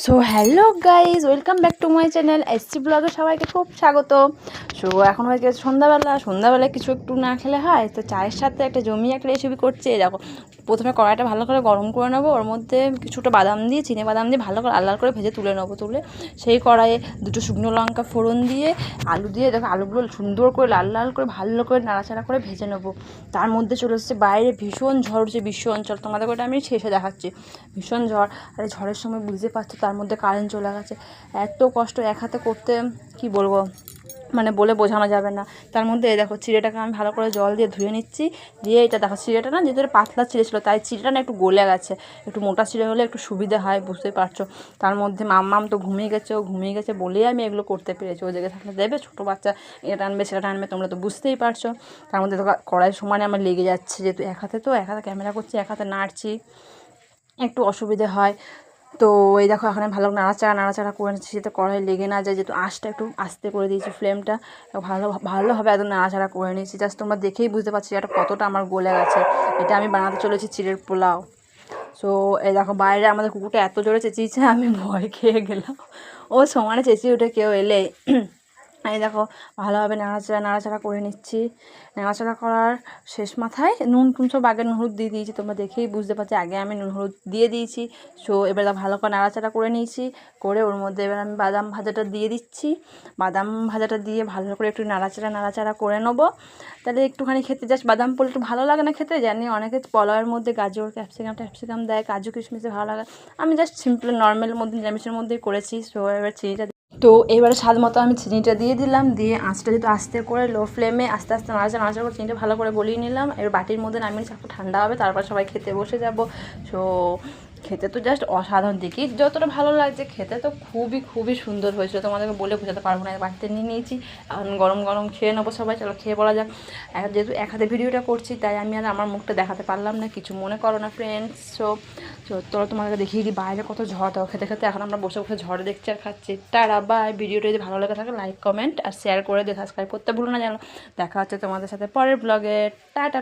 So hello guys, welcome back to my channel SC ব্লগে সবাইকে খুব স্বাগত। সো এখন হয়ে গেছে সন্ধ্যাবেলায় কিছু একটু না খেলে হয়, তো চায়ের সাথে একটা জমি একটা রেসিপি করছে। দেখো, প্রথমে কড়াইটা ভালো করে গরম করে নেবো, ওর মধ্যে কিছুটা বাদাম দিয়ে চিনে বাদাম দিয়ে ভালো করে লাল করে ভেজে তুলে নেবো। সেই কড়াইয়ে দুটো শুকনো লঙ্কা ফোড়ন দিয়ে আলু দিয়ে, দেখো আলুগুলো সুন্দর করে লাল লাল করে ভালো করে নাড়াচাড়া করে ভেজে নেবো। তার মধ্যে চলে এসেছে বাইরে ভীষণ ঝড় উঠছে, বিশ্ব অঞ্চল, তোমাদের ওটা আমি শেষে দেখাচ্ছি। ভীষণ ঝড়, আর এই ঝড়ের সময় বুঝতে পারছো তার মধ্যে কারেন্ট চলে গেছে। এত কষ্ট এক হাতে করতে, কি বলবো, মানে বলে বোঝানো যাবে না। তার মধ্যে দেখো চিড়েটাকে আমি ভালো করে জল দিয়ে ধুয়ে নিচ্ছি। দিয়ে এটা দেখো, চিড়েটা না যেহেতু পাতলা চিড়ে ছিল, তাই চিড়েটা না একটু গলে গেছে। একটু মোটা চিড়ে হলে একটু সুবিধা হয়, বুঝতেই পারছো। তার মধ্যে মাম্মাম তো ঘুমিয়ে গেছে বলেই আমি এগুলো করতে পেরেছি। ও জেগে থাকলে দেবে, ছোটো বাচ্চা এটা আনবে সেটা আনবে, তোমরা তো বুঝতেই পারছো। তার মধ্যে দেখো কড়াইয়ের সমানে আমার লেগে যাচ্ছে, যেহেতু এক হাতে ক্যামেরা করছি, এক হাতে নাড়ছি, একটু অসুবিধে হয়। তো এই দেখো, এখন আমি ভালো নাড়াচাড়া করে নিচ্ছি যাতে কড়াই লেগে না যায়, যেহেতু আঁচটা একটু আস্তে করে দিয়েছি, ফ্লেমটা ভালোভাবে একদম নাড়াচাড়া করে নিয়েছি। জাস্ট তোমরা দেখেই বুঝতে পারছি এটা কতটা আমার গলে গেছে। এটা আমি বানাতে চলেছি চিড়ের পোলাও। সো এই দেখো, বাইরে আমাদের কুকুরটা এত জোরে চেঁচিয়েছে, আমি ভয় খেয়ে গেলাম। ও সমানে চেঁচিয়ে উঠে কেউ এলে। এই দেখো, ভালোভাবে নাড়াচাড়া করে নিচ্ছি। নাড়াচাড়া করার শেষ মাথায় নুন সব আগে নুন হলুদ দিয়ে দিয়েছি, তোমরা দেখেই বুঝতে পারছি আগে আমি নুন হলুদ দিয়ে দিয়েছি। সো এবার ভালো করে নাড়াচাড়া করে নিয়েছি, করে ওর মধ্যে এবার আমি বাদাম ভাজাটা দিয়ে দিচ্ছি। বাদাম ভাজাটা দিয়ে ভালো করে একটু নাড়াচাড়া করে নেবো। তাহলে একটুখানি খেতে, জাস্ট বাদাম পড়লে একটু ভালো লাগে না খেতে, জানি অনেকে পোলাওয়ের মধ্যে গাজর ক্যাপসিকাম দেয়, কাজু কিশমিশে ভালো লাগে। আমি জাস্ট সিম্পল নর্মালের মধ্যে নিরামিষের মধ্যেই করেছি। সো এবার চিনিটা, তো এবারে স্বাদ মতো আমি চিনিটা দিয়ে দিলাম। দিয়ে আঁচটা যেহেতু আস্তে করে লো ফ্লেমে আস্তে আস্তে নাড়াচাড়া করে চিনিটা ভালো করে গলিয়ে নিলাম। এবার বাটির মধ্যে নামিয়ে একটু ঠান্ডা হবে, তারপর সবাই খেতে বসে যাব। সো খেতে তো জাস্ট অসাধারণ, দেখি যতটা ভালো লাগছে, খেতে তো খুবই খুবই সুন্দর হয়েছিল, তোমাদেরকে বলে বোঝাতে পারবো না। বাড়িতে নিয়ে নিয়েছি, এখন গরম গরম খেয়ে নেবো সবাই। চলো খেয়ে বলা যাক। যেহেতু এক হাতে ভিডিওটা করছি, তাই আমি আর আমার মুখটা দেখাতে পারলাম না, কিছু মনে করো না ফ্রেন্ডস। সো তোরা তোমাদেরকে দেখিয়ে দিই বাইরে কত ঝড়। দাও খেতে খেতে এখন আমরা বসে বসে ঝড় দেখছি আর খাচ্ছি। Tata bye. ভিডিওটা যদি ভালো লাগে থাকে লাইক কমেন্ট আর শেয়ার করে দিয়ে সাবস্ক্রাইব করতে ভুলো না যেন। দেখা হচ্ছে তোমাদের সাথে পরের ব্লগে। টাটা।